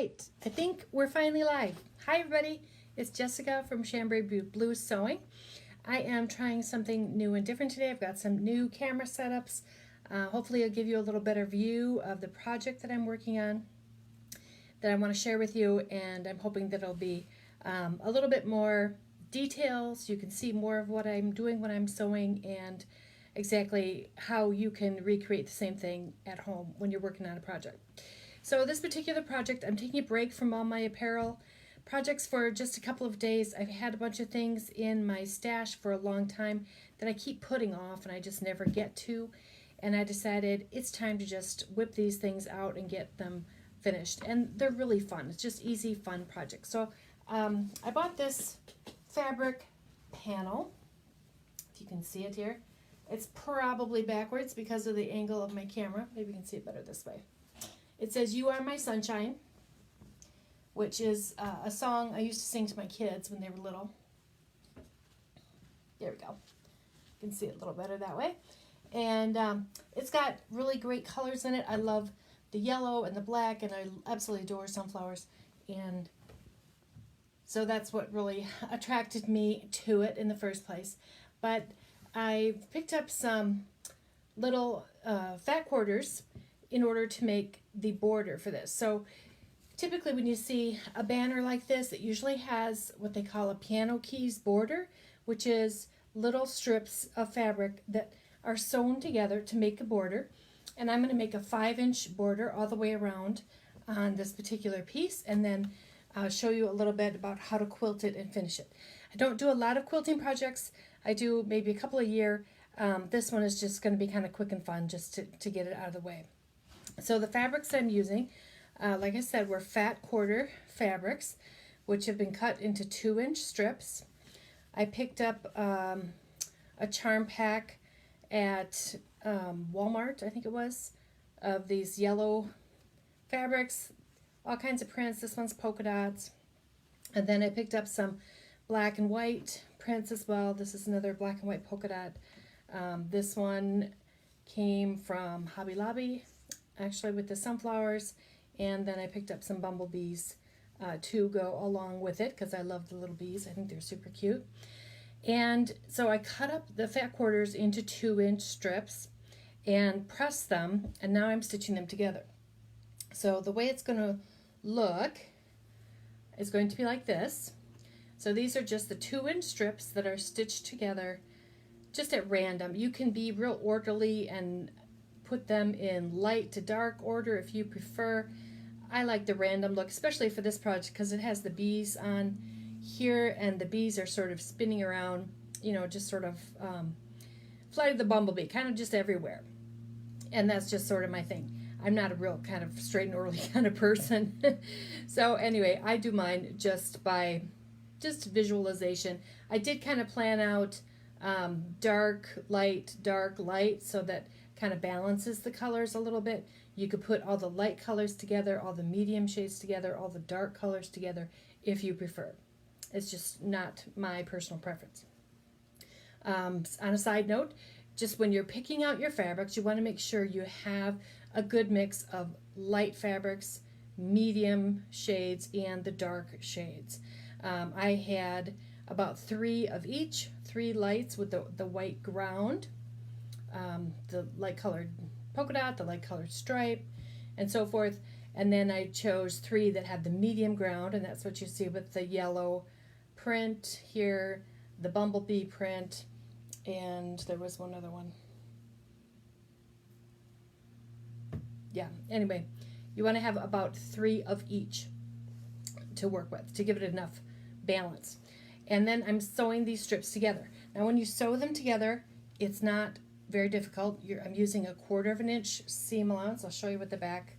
right, I think we're finally live. Hi everybody, it's Jessica from Chambray Blue Sewing. I am trying something new and different today. I've got some new camera setups. Hopefully it'll give you a little better view of the project that I'm working on that I want to share with you, and I'm hoping that it'll be a little bit more details. You can see more of what I'm doing when I'm sewing and exactly how you can recreate the same thing at home when you're working on a project. So this particular project, I'm taking a break from all my apparel projects for just a couple of days. I've had a bunch of things in my stash for a long time that I keep putting off and I just never get to. And I decided it's time to just whip these things out and get them finished. And they're really fun. It's just easy, fun projects. So I bought this fabric panel, if you can see it here. It's probably backwards because of the angle of my camera. Maybe you can see it better this way. It says, "You Are My Sunshine," which is a song I used to sing to my kids when they were little. There we go. You can see it a little better that way. And it's got really great colors in it. I love the yellow and the black, and I absolutely adore sunflowers. And so that's what really attracted me to it in the first place. But I picked up some little fat quarters in order to make the border for this. So typically when you see a banner like this, it usually has what they call a piano keys border, which is little strips of fabric that are sewn together to make a border. And I'm going to make a 5-inch border all the way around on this particular piece, and then I'll show you a little bit about how to quilt it and finish it. I don't do a lot of quilting projects. I do maybe a couple a year. This one is just going to be kind of quick and fun just to get it out of the way. So the fabrics I'm using, like I said, were fat quarter fabrics, which have been cut into 2-inch strips. I picked up a charm pack at Walmart, I think it was, of these yellow fabrics, all kinds of prints. This one's polka dots. And then I picked up some black and white prints as well. This is another black and white polka dot. This one came from Hobby Lobby, actually, with the sunflowers. And then I picked up some bumblebees to go along with it because I love the little bees. I think they're super cute. And so I cut up the fat quarters into 2-inch strips and pressed them, and now I'm stitching them together. So the way it's going to look is going to be like this. So these are just the 2-inch strips that are stitched together just at random. You can be real orderly and put them in light to dark order if you prefer. I like the random look, especially for this project because it has the bees on here, and the bees are sort of spinning around, you know, just sort of Flight of the Bumblebee, kind of just everywhere. And that's just sort of my thing. I'm not a real kind of straight and orderly kind of person. So anyway, I do mine just by visualization. I did kind of plan out dark, light, so that kind of balances the colors a little bit. You could put all the light colors together, all the medium shades together, all the dark colors together if you prefer. It's just not my personal preference. On a side note, just when you're picking out your fabrics, you want to make sure you have a good mix of light fabrics, medium shades, and the dark shades. I had about 3 of each, 3 lights with the white ground, the light colored polka dot, the light colored stripe, and so forth. And then I chose 3 that had the medium ground, and that's what you see with the yellow print here, the bumblebee print, and there was one other one. Yeah, anyway, you want to have about 3 of each to work with to give it enough balance. And then I'm sewing these strips together. Now when you sew them together, it's not very difficult. I'm using a 1/4 inch seam allowance. I'll show you what the back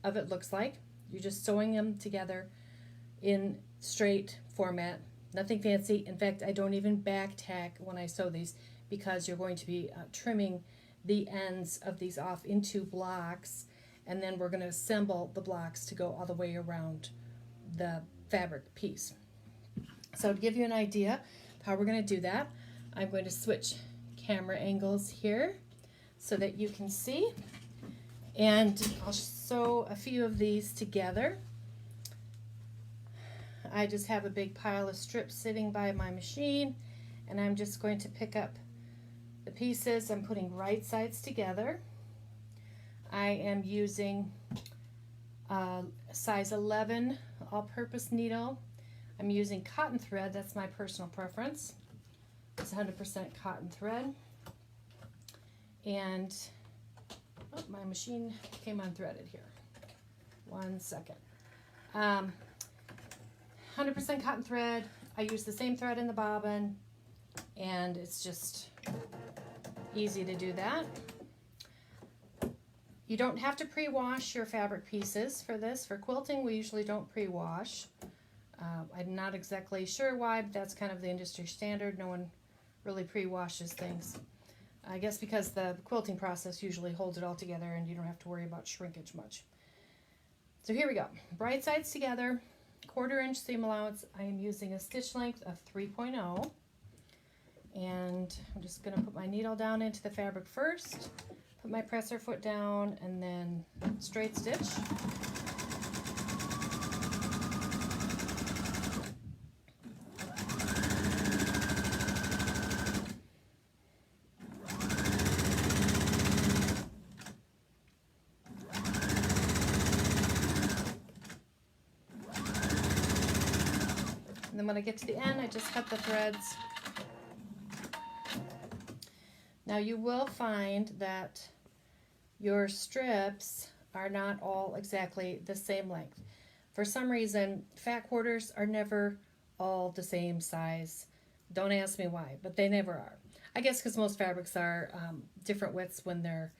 of it looks like. You're just sewing them together in straight format, nothing fancy. In fact, I don't even back tack when I sew these because you're going to be trimming the ends of these off into blocks, and then we're going to assemble the blocks to go all the way around the fabric piece. So to give you an idea of how we're going to do that, I'm going to switch camera angles here so that you can see, and I'll sew a few of these together. I just have a big pile of strips sitting by my machine, and I'm just going to pick up the pieces. I'm putting right sides together. I am using a size 11 all-purpose needle. I'm using cotton thread. That's my personal preference. It's 100% cotton thread. And oh, my machine came unthreaded here. 1 second. 100% cotton thread. I use the same thread in the bobbin, and it's just easy to do that. You don't have to pre-wash your fabric pieces for this. For quilting, we usually don't pre-wash. I'm not exactly sure why, but that's kind of the industry standard. No one really pre-washes things. I guess because the quilting process usually holds it all together and you don't have to worry about shrinkage much. So here we go. Right sides together, 1/4 inch seam allowance. I am using a stitch length of 3.0. And I'm just going to put my needle down into the fabric first, put my presser foot down, and then straight stitch. And then when I get to the end, I just cut the threads. Now you will find that your strips are not all exactly the same length. For some reason, fat quarters are never all the same size. Don't ask me why, but they never are. I guess because most fabrics are different widths when they're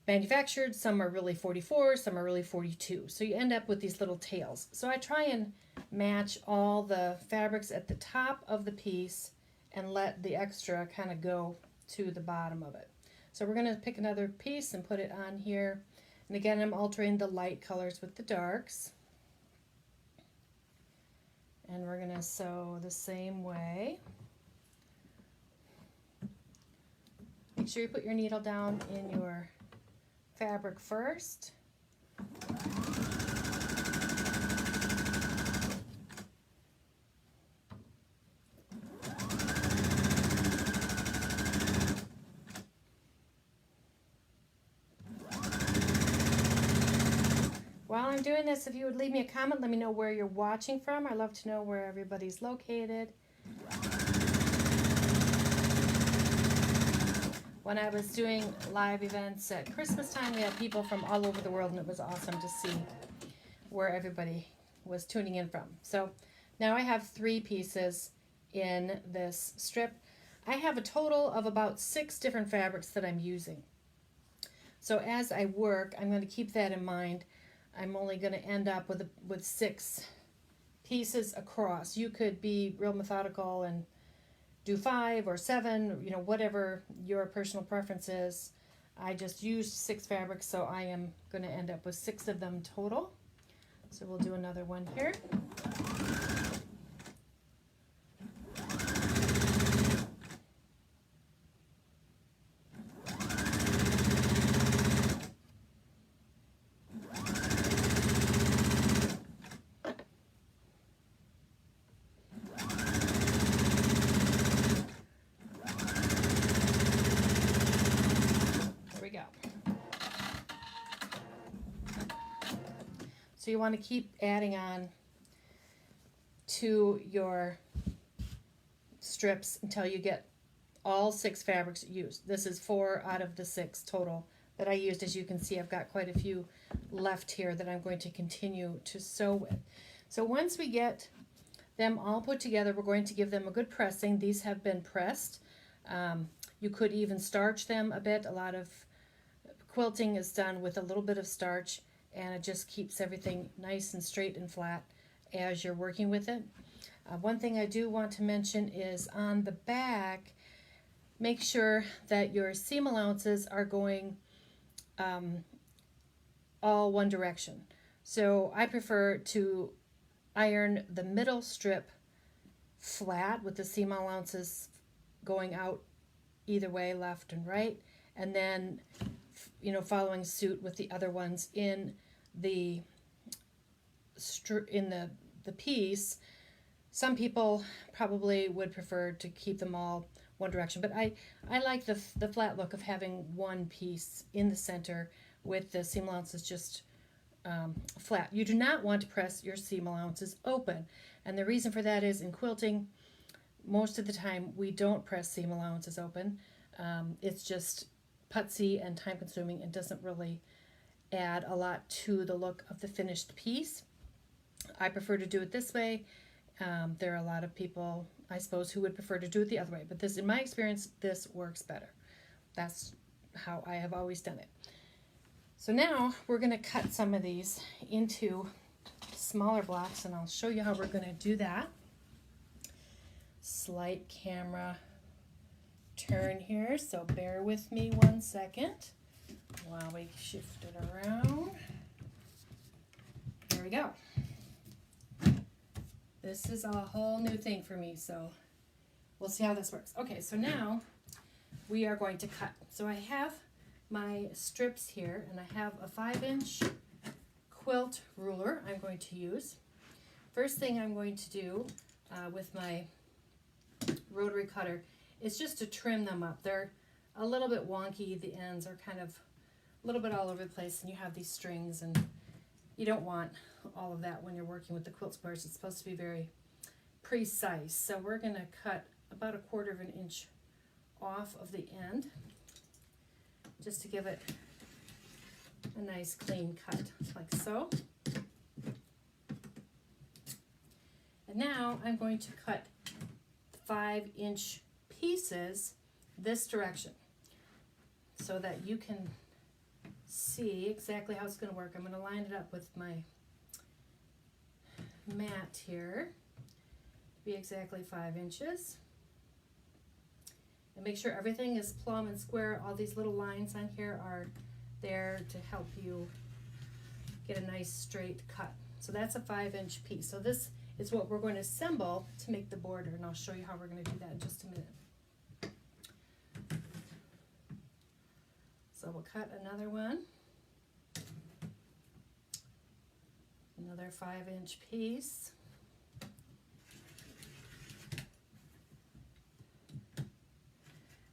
manufactured. Some are really 44, some are really 42. So you end up with these little tails. So I try and match all the fabrics at the top of the piece and let the extra kind of go to the bottom of it. So we're going to pick another piece and put it on here. And again, I'm altering the light colors with the darks. And we're going to sew the same way. Make sure you put your needle down in your fabric first. While I'm doing this, if you would leave me a comment, let me know where you're watching from. I love to know where everybody's located. When I was doing live events at Christmas time, we had people from all over the world, and it was awesome to see where everybody was tuning in from. So now I have 3 pieces in this strip. I have a total of about 6 different fabrics that I'm using. So as I work, I'm going to keep that in mind. I'm only going to end up with 6 pieces across. You could be real methodical and do 5 or 7, you know, whatever your personal preference is. I just used 6 fabrics, so I am going to end up with 6 of them total. So we'll do another one here. So you want to keep adding on to your strips until you get all 6 fabrics used. This is 4 out of the 6 total that I used. As you can see, I've got quite a few left here that I'm going to continue to sew with. So once we get them all put together, we're going to give them a good pressing. These have been pressed. You could even starch them a bit. A lot of quilting is done with a little bit of starch, and it just keeps everything nice and straight and flat as you're working with it. One thing I do want to mention is on the back, make sure that your seam allowances are going all one direction. So I prefer to iron the middle strip flat with the seam allowances going out either way, left and right, and then you know, following suit with the other ones in the the piece. Some people probably would prefer to keep them all one direction, but I like the flat look of having one piece in the center with the seam allowances just flat. You do not want to press your seam allowances open, and the reason for that is in quilting, most of the time we don't press seam allowances open. It's just putsy and time consuming and doesn't really add a lot to the look of the finished piece. I prefer to do it this way. There are a lot of people, I suppose, who would prefer to do it the other way, but this, in my experience, this works better. That's how I have always done it. So now we're going to cut some of these into smaller blocks, and I'll show you how we're going to do that. Slight camera turn here, so bear with me 1 second while we shift it around. There we go. This is a whole new thing for me, so we'll see how this works. Okay, so now we are going to cut. So I have my strips here, and I have a 5-inch quilt ruler I'm going to use. First thing I'm going to do with my rotary cutter is just to trim them up. They're a little bit wonky. The ends are kind of a little bit all over the place, and you have these strings, and you don't want all of that when you're working with the quilt squares. It's supposed to be very precise. So we're going to cut about 1/4 of an inch off of the end just to give it a nice clean cut, like so. And now I'm going to cut 5-inch pieces this direction so that you can see exactly how it's going to work. I'm going to line it up with my mat here to be exactly 5 inches. And make sure everything is plumb and square. All these little lines on here are there to help you get a nice straight cut. So that's a 5-inch piece. So this is what we're going to assemble to make the border, and I'll show you how we're going to do that in just a minute. So we'll cut another one, another 5-inch piece.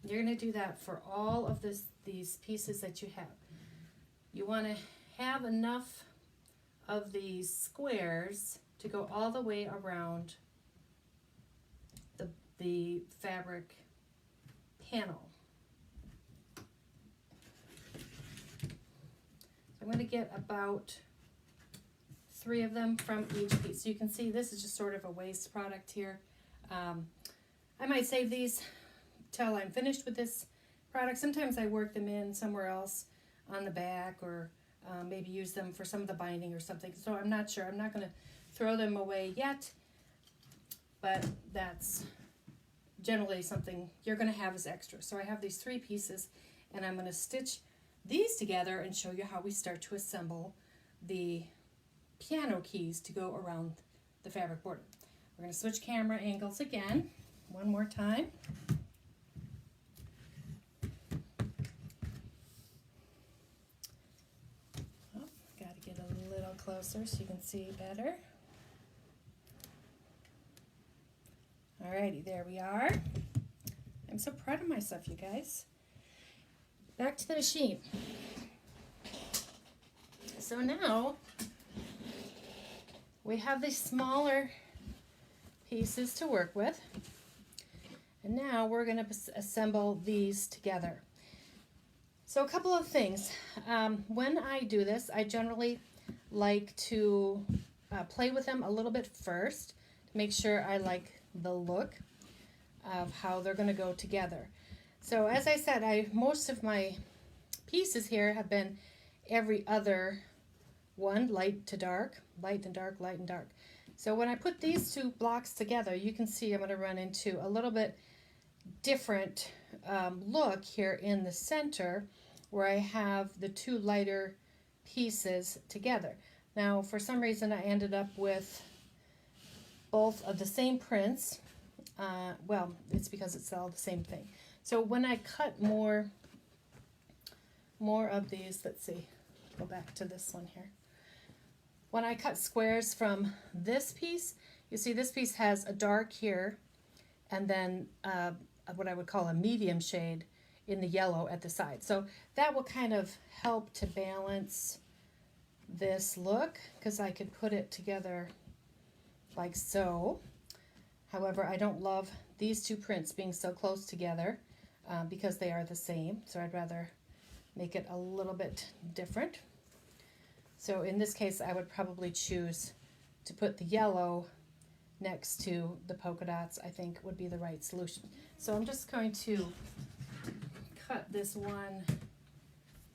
You're going to do that for all of these pieces that you have. You want to have enough of these squares to go all the way around the fabric panel. I'm going to get about 3 of them from each piece. So you can see this is just sort of a waste product here. I might save these till I'm finished with this product. Sometimes I work them in somewhere else on the back, or maybe use them for some of the binding or something. So I'm not sure. I'm not going to throw them away yet, but that's generally something you're going to have as extra. So I have these 3 pieces, and I'm going to stitch these together and show you how we start to assemble the piano keys to go around the fabric border. We're going to switch camera angles again, one more time. Oh, got to get a little closer so you can see better. Alrighty, there we are. I'm so proud of myself, you guys. Back to the machine. So now we have these smaller pieces to work with, and now we're going to assemble these together. So a couple of things. When I do this, I generally like to play with them a little bit first to make sure I like the look of how they're going to go together. So as I said, most of my pieces here have been every other one, light to dark, light and dark, light and dark. So when I put these 2 blocks together, you can see I'm going to run into a little bit different look here in the center where I have the 2 lighter pieces together. Now for some reason I ended up with both of the same prints. Well, it's because it's all the same thing. So when I cut more more of these. Let's see, go back to this one here. When I cut squares from this piece, you see this piece has a dark here and then what I would call a medium shade in the yellow at the side. So that will kind of help to balance this look, because I could put it together like so. However, I don't love these two prints being so close together because they are the same. So I'd rather make it a little bit different. So in this case, I would probably choose to put the yellow next to the polka dots. I think would be the right solution. So I'm just going to cut this one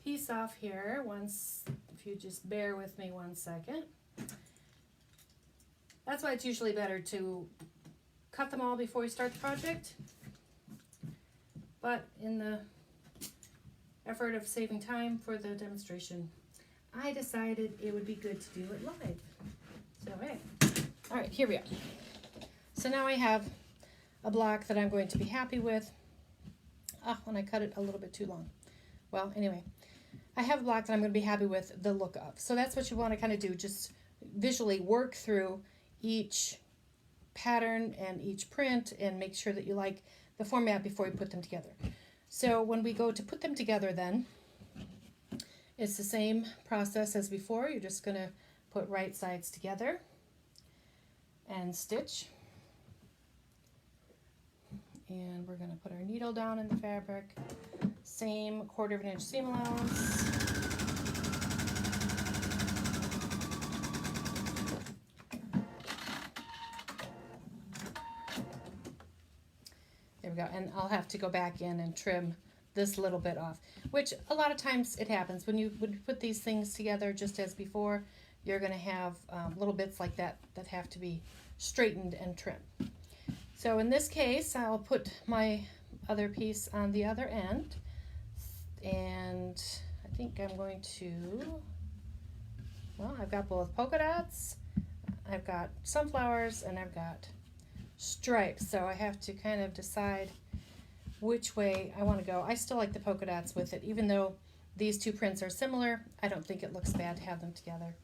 piece off here. Once, if you just bear with me 1 second. That's why it's usually better to cut them all before you start the project. But in the effort of saving time for the demonstration, I decided it would be good to do it live. So hey, all right, here we are. So now I have a block that I'm going to be happy with. And I cut it a little bit too long. Well, anyway, I have a block that I'm going to be happy with the look of. So that's what you want to kind of do, just visually work through each pattern and each print and make sure that you like the format before you put them together. So when we go to put them together then, it's the same process as before. You're just going to put right sides together and stitch. And we're going to put our needle down in the fabric. Same 1/4 inch seam allowance. There we go. And I'll have to go back in and trim this little bit off, which a lot of times it happens when you put these things together just as before. You're going to have little bits like that that have to be straightened and trimmed. So in this case, I'll put my other piece on the other end, and I think I'm going to, well, I've got both polka dots, I've got sunflowers, and I've got stripes. So I have to kind of decide which way I want to go. I still like the polka dots with it, even though these two prints are similar. I don't think it looks bad to have them together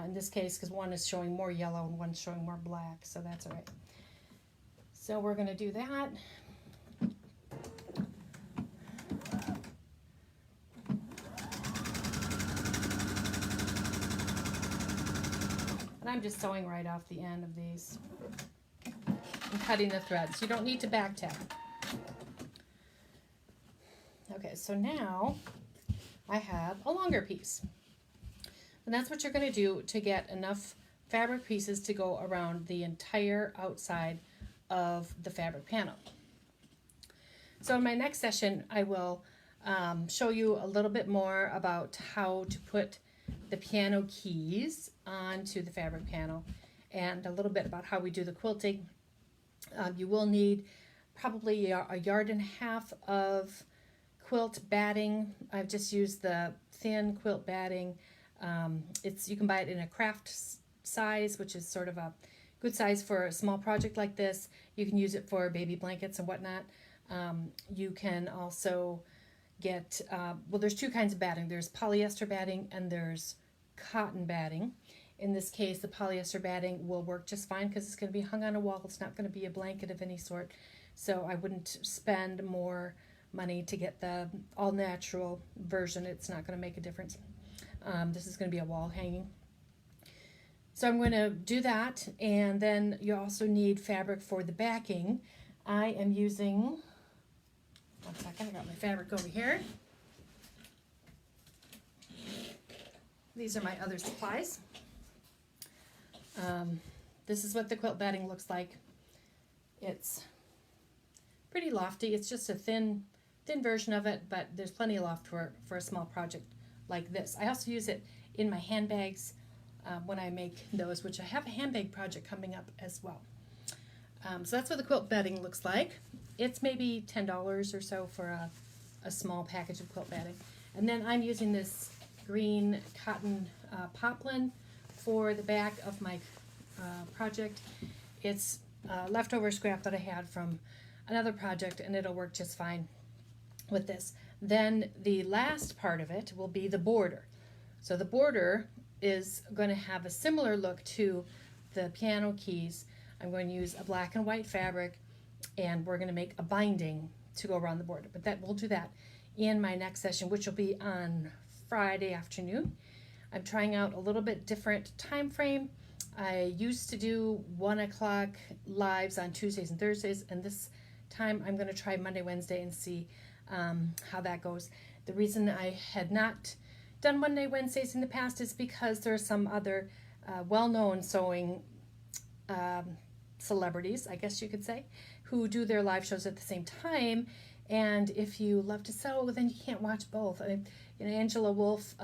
in this case, because one is showing more yellow and one's showing more black, so that's all right. So we're going to do that. And I'm just sewing right off the end of these and cutting the threads. You don't need to back tap. Okay, so now I have a longer piece. And that's what you're going to do to get enough fabric pieces to go around the entire outside of the fabric panel. So in my next session, I will show you a little bit more about how to put the piano keys onto the fabric panel and a little bit about how we do the quilting. You will need probably 1.5 yards of quilt batting. I've just used the thin quilt batting. You can buy it in a craft size, which is sort of a good size for a small project like this. You can use it for baby blankets and whatnot. You can also get, well, there's two kinds of batting. There's polyester batting and there's cotton batting. In this case, the polyester batting will work just fine because it's going to be hung on a wall. It's not going to be a blanket of any sort. So I wouldn't spend more money to get the all-natural version. It's not going to make a difference. This is going to be a wall hanging. So I'm going to do that, and then you also need fabric for the backing. I am using, 1 second, I got my fabric over here. These are my other supplies. This is what the quilt batting looks like. It's pretty lofty. It's just a thin version of it, but there's plenty of loft for a small project like this. I also use it in my handbags when I make those, which I have a handbag project coming up as well. So that's what the quilt batting looks like. It's maybe $10 or so for a small package of quilt batting. And then I'm using this green cotton poplin for the back of my project. It's leftover scrap that I had from another project, and it'll work just fine with this. Then the last part of it will be the border. So the border is going to have a similar look to the piano keys. I'm going to use a black and white fabric, and we're going to make a binding to go around the border. But we'll do that in my next session, which will be on Friday afternoon. I'm trying out a little bit different time frame. I used to do 1 o'clock lives on Tuesdays and Thursdays, and this time I'm going to try Monday, Wednesday, and see how that goes. The reason I had not done Monday, Wednesdays in the past is because there are some other well-known sewing celebrities, I guess you could say, who do their live shows at the same time. And if you love to sew, then you can't watch both. Angela Wolf,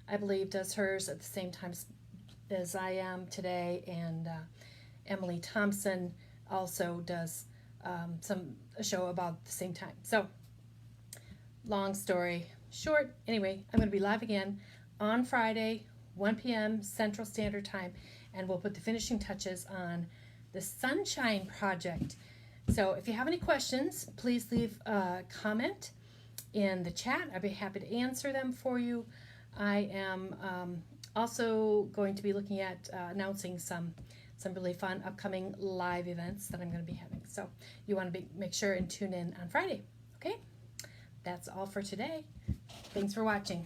I believe, does hers at the same time as I am today, and Emily Thompson also does a show about the same time. So, long story short, anyway, I'm going to be live again on Friday, 1 p.m. Central Standard Time, and we'll put the finishing touches on the Sunshine Project. So if you have any questions, please leave a comment in the chat. I'd be happy to answer them for you. I am also going to be looking at announcing some really fun upcoming live events that I'm going to be having. So you want to make sure and tune in on Friday. Okay? That's all for today. Thanks for watching.